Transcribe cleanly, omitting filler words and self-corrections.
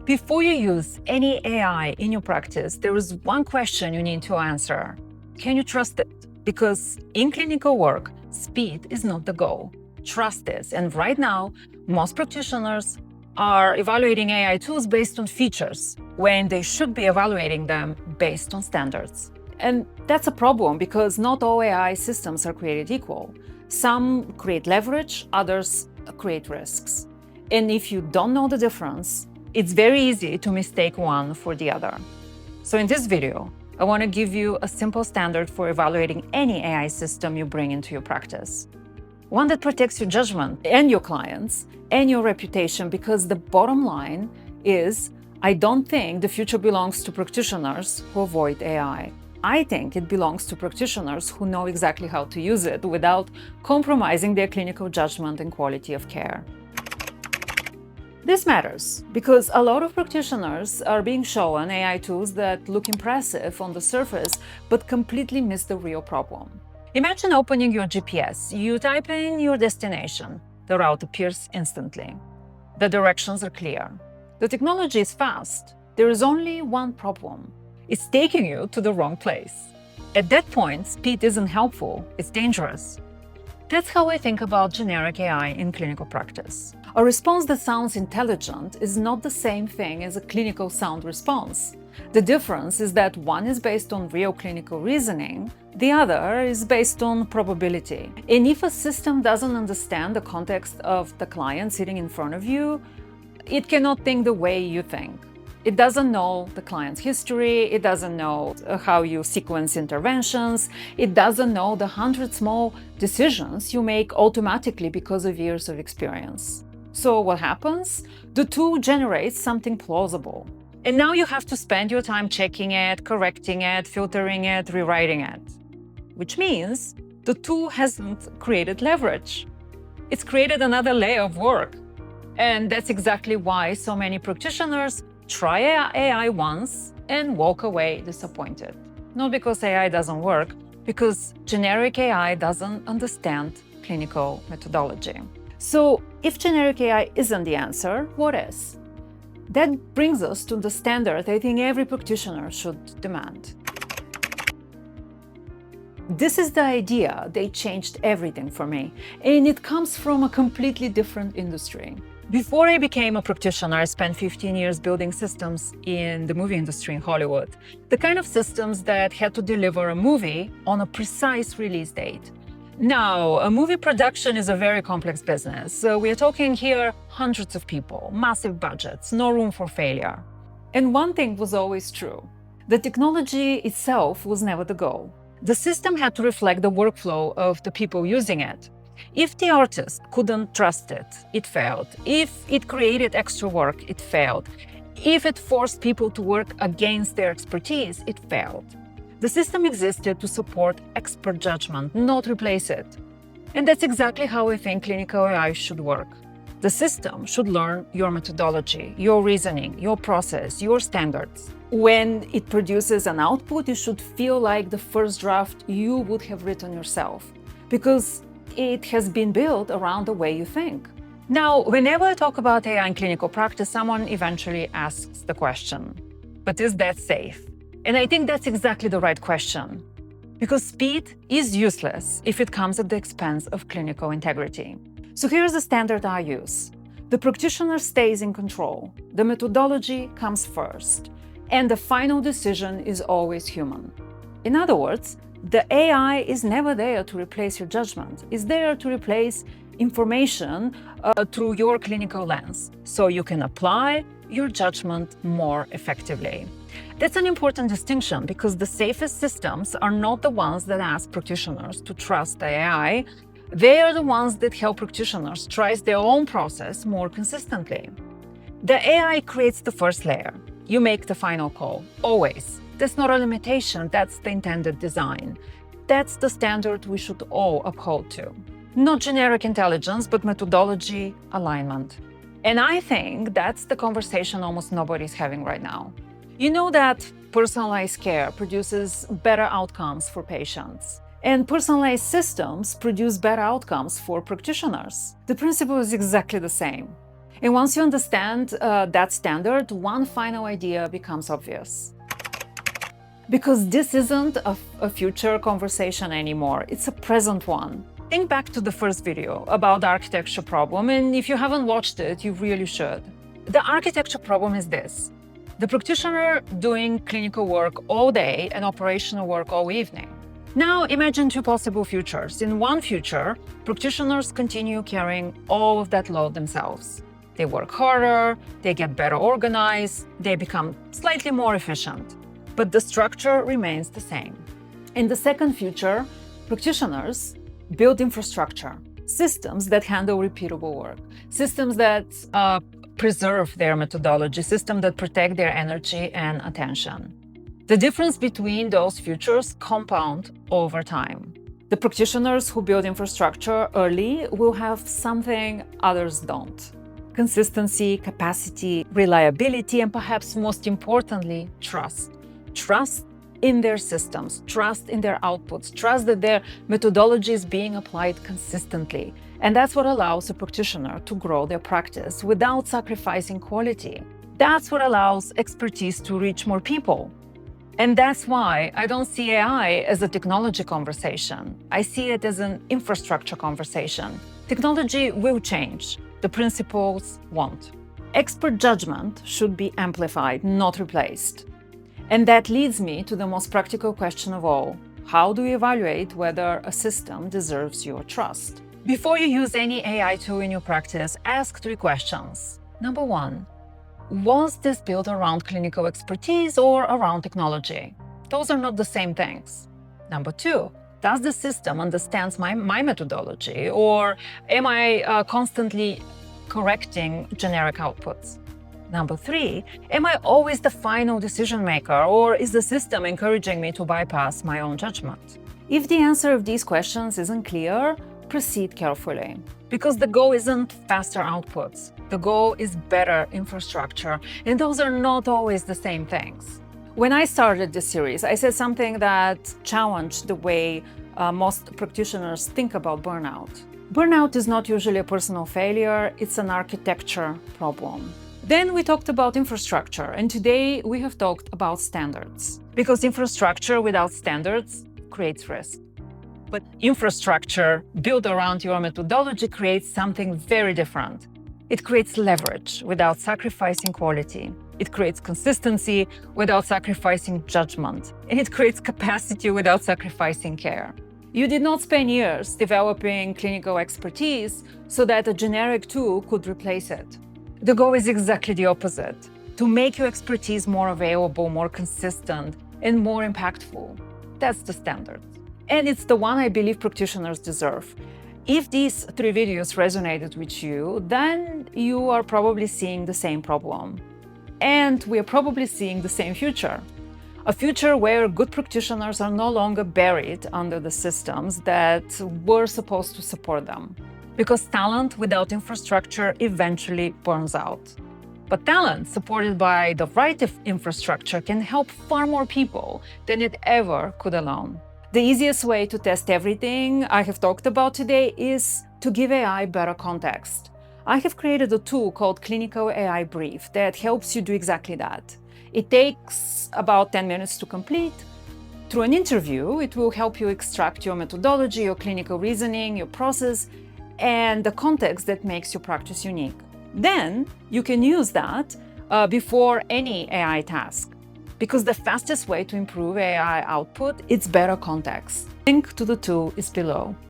Before you use any AI in your practice, there is one question you need to answer. Can you trust it? Because in clinical work, speed is not the goal. Trust is. And right now, most practitioners are evaluating AI tools based on features when they should be evaluating them based on standards. And that's a problem because not all AI systems are created equal. Some create leverage, others create risks. And if you don't know the difference, it's very easy to mistake one for the other. So in this video, I want to give you a simple standard for evaluating any AI system you bring into your practice. One that protects your judgment and your clients and your reputation, because the bottom line is, I don't think the future belongs to practitioners who avoid AI. I think it belongs to practitioners who know exactly how to use it without compromising their clinical judgment and quality of care. This matters because a lot of practitioners are being shown AI tools that look impressive on the surface but completely miss the real problem. Imagine opening your GPS. You type in your destination. The route appears instantly. The directions are clear. The technology is fast. There is only one problem. It's taking you to the wrong place. At that point, speed isn't helpful, it's dangerous. That's how I think about generic AI in clinical practice. A response that sounds intelligent is not the same thing as a clinical sound response. The difference is that one is based on real clinical reasoning, the other is based on probability. And if a system doesn't understand the context of the client sitting in front of you, it cannot think the way you think. It doesn't know the client's history, it doesn't know how you sequence interventions, it doesn't know the 100 small decisions you make automatically because of years of experience. So what happens? The tool generates something plausible. And now you have to spend your time checking it, correcting it, filtering it, rewriting it. Which means the tool hasn't created leverage. It's created another layer of work. And that's exactly why so many practitioners try AI once and walk away disappointed. Not because AI doesn't work, because generic AI doesn't understand clinical methodology. So if generic AI isn't the answer, what is? That brings us to the standard I think every practitioner should demand. This is the idea that changed everything for me, and it comes from a completely different industry. Before I became a practitioner, I spent 15 years building systems in the movie industry in Hollywood. The kind of systems that had to deliver a movie on a precise release date. Now, a movie production is a very complex business. So we are talking here hundreds of people, massive budgets, no room for failure. And one thing was always true. The technology itself was never the goal. The system had to reflect the workflow of the people using it. If the artist couldn't trust it, it failed. If it created extra work, it failed. If it forced people to work against their expertise, it failed. The system existed to support expert judgment, not replace it. And that's exactly how I think clinical AI should work. The system should learn your methodology, your reasoning, your process, your standards. When it produces an output, it should feel like the first draft you would have written yourself, because it has been built around the way you think. Now, whenever I talk about AI in clinical practice, someone eventually asks the question, but is that safe? And I think that's exactly the right question, because speed is useless if it comes at the expense of clinical integrity. So here's the standard I use. The practitioner stays in control, the methodology comes first, and the final decision is always human. In other words, the AI is never there to replace your judgment. It's there to replace information through your clinical lens, so you can apply your judgment more effectively. That's an important distinction because the safest systems are not the ones that ask practitioners to trust the AI. They are the ones that help practitioners trace their own process more consistently. The AI creates the first layer. You make the final call, always. That's not a limitation, that's the intended design. That's the standard we should all uphold to. Not generic intelligence, but methodology alignment. And I think that's the conversation almost nobody's having right now. You know that personalized care produces better outcomes for patients. And personalized systems produce better outcomes for practitioners. The principle is exactly the same. And once you understand that standard, one final idea becomes obvious. Because this isn't a future conversation anymore, it's a present one. Think back to the first video about the architecture problem, and if you haven't watched it, you really should. The architecture problem is this: the practitioner doing clinical work all day and operational work all evening. Now imagine two possible futures. In one future, practitioners continue carrying all of that load themselves. They work harder, they get better organized, they become slightly more efficient. But the structure remains the same. In the second future, practitioners build infrastructure, systems that handle repeatable work, systems that preserve their methodology, systems that protect their energy and attention. The difference between those futures compound over time. The practitioners who build infrastructure early will have something others don't: consistency, capacity, reliability, and perhaps most importantly, trust. Trust in their systems, trust in their outputs, trust that their methodology is being applied consistently. And that's what allows a practitioner to grow their practice without sacrificing quality. That's what allows expertise to reach more people. And that's why I don't see AI as a technology conversation. I see it as an infrastructure conversation. Technology will change, the principles won't. Expert judgment should be amplified, not replaced. And that leads me to the most practical question of all: how do you evaluate whether a system deserves your trust? Before you use any AI tool in your practice, ask 3 questions. Number 1, was this built around clinical expertise or around technology? Those are not the same things. Number 2, does the system understand my methodology, or am I constantly correcting generic outputs? Number 3, am I always the final decision maker, or is the system encouraging me to bypass my own judgment? If the answer of these questions isn't clear, proceed carefully. Because the goal isn't faster outputs. The goal is better infrastructure, and those are not always the same things. When I started this series, I said something that challenged the way most practitioners think about burnout. Burnout is not usually a personal failure, it's an architecture problem. Then we talked about infrastructure, and today we have talked about standards. Because infrastructure without standards creates risk. But infrastructure built around your methodology creates something very different. It creates leverage without sacrificing quality. It creates consistency without sacrificing judgment. And it creates capacity without sacrificing care. You did not spend years developing clinical expertise so that a generic tool could replace it. The goal is exactly the opposite: to make your expertise more available, more consistent, and more impactful. That's the standard. And it's the one I believe practitioners deserve. If these 3 videos resonated with you, then you are probably seeing the same problem. And we are probably seeing the same future. A future where good practitioners are no longer buried under the systems that were supposed to support them. Because talent without infrastructure eventually burns out. But talent supported by the right infrastructure can help far more people than it ever could alone. The easiest way to test everything I have talked about today is to give AI better context. I have created a tool called Clinical AI Brief that helps you do exactly that. It takes about 10 minutes to complete. Through an interview, it will help you extract your methodology, your clinical reasoning, your process, and the context that makes your practice unique. Then you can use that before any AI task. Because the fastest way to improve AI output is better context. Link to the tool is below.